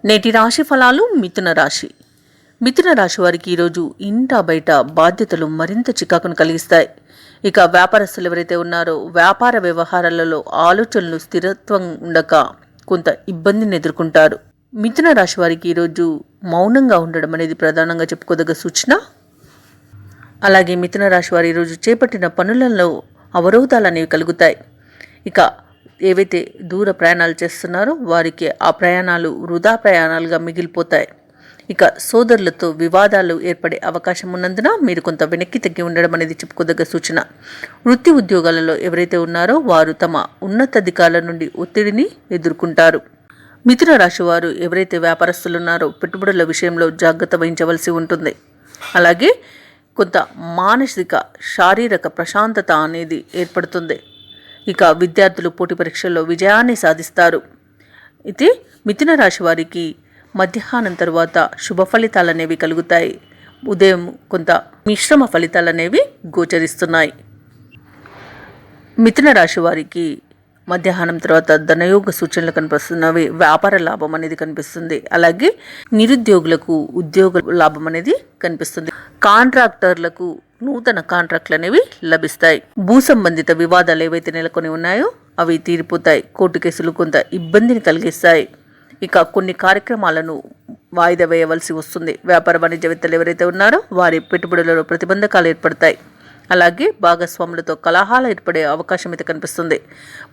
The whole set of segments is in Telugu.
నేటి రాశి ఫలాలు. మిథున రాశి వారికి ఈరోజు ఇంట బయట బాధ్యతలు మరింత చికాకును కలిగిస్తాయి. ఇక వ్యాపారస్తులు ఎవరైతే ఉన్నారో వ్యాపార వ్యవహారాలలో ఆలోచనలు స్థిరత్వం ఉండక కొంత ఇబ్బందిని ఎదుర్కొంటారు. మిథున రాశి వారికి ఈరోజు మౌనంగా ఉండడం అనేది ప్రధానంగా చెప్పుకోదగ్గ సూచన. అలాగే మిథున రాశి వారు ఈరోజు చేపట్టిన పనులలో అవరోధాలు అనేవి కలుగుతాయి. ఇక ఏవైతే దూర ప్రయాణాలు చేస్తున్నారో వారికి ఆ ప్రయాణాలు వృధా ప్రయాణాలుగా మిగిలిపోతాయి. ఇక సోదరులతో వివాదాలు ఏర్పడే అవకాశం ఉన్నందున మీరు కొంత వెనక్కి తగ్గి ఉండడం అనేది చెప్పుకోదగ్గ సూచన. వృత్తి ఉద్యోగాలలో ఎవరైతే ఉన్నారో వారు తమ ఉన్నతాధికారుల నుండి ఒత్తిడిని ఎదుర్కొంటారు. మిథున రాశి వారు ఎవరైతే వ్యాపారస్తులు ఉన్నారో పెట్టుబడుల విషయంలో జాగ్రత్త వహించవలసి ఉంటుంది. అలాగే కొంత మానసిక శారీరక ప్రశాంతత అనేది ఏర్పడుతుంది. ఇక విద్యార్థులు పోటీ పరీక్షల్లో విజయాన్ని సాధిస్తారు. అయితే మిథున రాశి వారికి మధ్యాహ్నం తర్వాత శుభ ఫలితాలు అనేవి కలుగుతాయి. ఉదయం కొంత మిశ్రమ ఫలితాలు అనేవి గోచరిస్తున్నాయి. మిథున రాశి వారికి మధ్యాహ్నం తర్వాత ధనయోగ సూచనలు కనిపిస్తున్నవి. వ్యాపార లాభం అనేది కనిపిస్తుంది. అలాగే నిరుద్యోగులకు ఉద్యోగ లాభం అనేది కనిపిస్తుంది. కాంట్రాక్టర్లకు నూతన కాంట్రాక్ట్లు అనేవి లభిస్తాయి. భూ సంబంధిత వివాదాలు ఏవైతే నెలకొని ఉన్నాయో అవి తీరిపోతాయి. కోర్టు కేసులు కొంత ఇబ్బందిని కలిగిస్తాయి. ఇక కొన్ని కార్యక్రమాలను వాయిదా వేయవలసి వస్తుంది. వ్యాపార వాణిజ్యవేత్తలు ఎవరైతే ఉన్నారో వారి పెట్టుబడులలో ప్రతిబంధకాలు ఏర్పడతాయి. అలాగే భాగస్వాములతో కలహాలు ఏర్పడే అవకాశం అయితే కనిపిస్తుంది.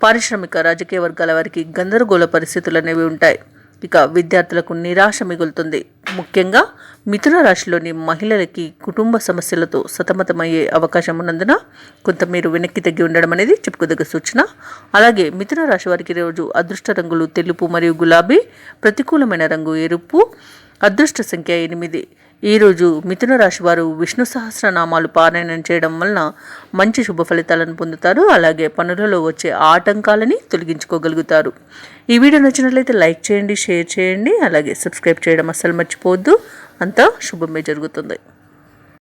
పారిశ్రామిక రాజకీయ వర్గాల వారికి గందరగోళ పరిస్థితులు అనేవి ఉంటాయి. ఇక విద్యార్థులకు నిరాశ మిగులుతుంది. ముఖ్యంగా మిథున రాశిలోని మహిళలకి కుటుంబ సమస్యలతో సతమతమయ్యే అవకాశం ఉన్నందున కొంత మీరు వెనక్కి తగ్గి ఉండడం అనేది చెప్పుకోదగ్గ సూచన. అలాగే మిథున రాశి వారికి రోజు అదృష్ట రంగులు తెలుపు మరియు గులాబీ, ప్రతికూలమైన రంగు ఎరుపు, అదృష్ట సంఖ్య 8. ఈరోజు మిథున రాశి వారు విష్ణు సహస్రనామాలు పారాయణం చేయడం వలన మంచి శుభ ఫలితాలను పొందుతారు. అలాగే పనులలో వచ్చే ఆటంకాలని తొలగించుకోగలుగుతారు. ఈ వీడియో నచ్చినట్లయితే లైక్ చేయండి, షేర్ చేయండి, అలాగే సబ్స్క్రైబ్ చేయడం అస్సలు మర్చిపోవద్దు. అంతా శుభమే జరుగుతుంది.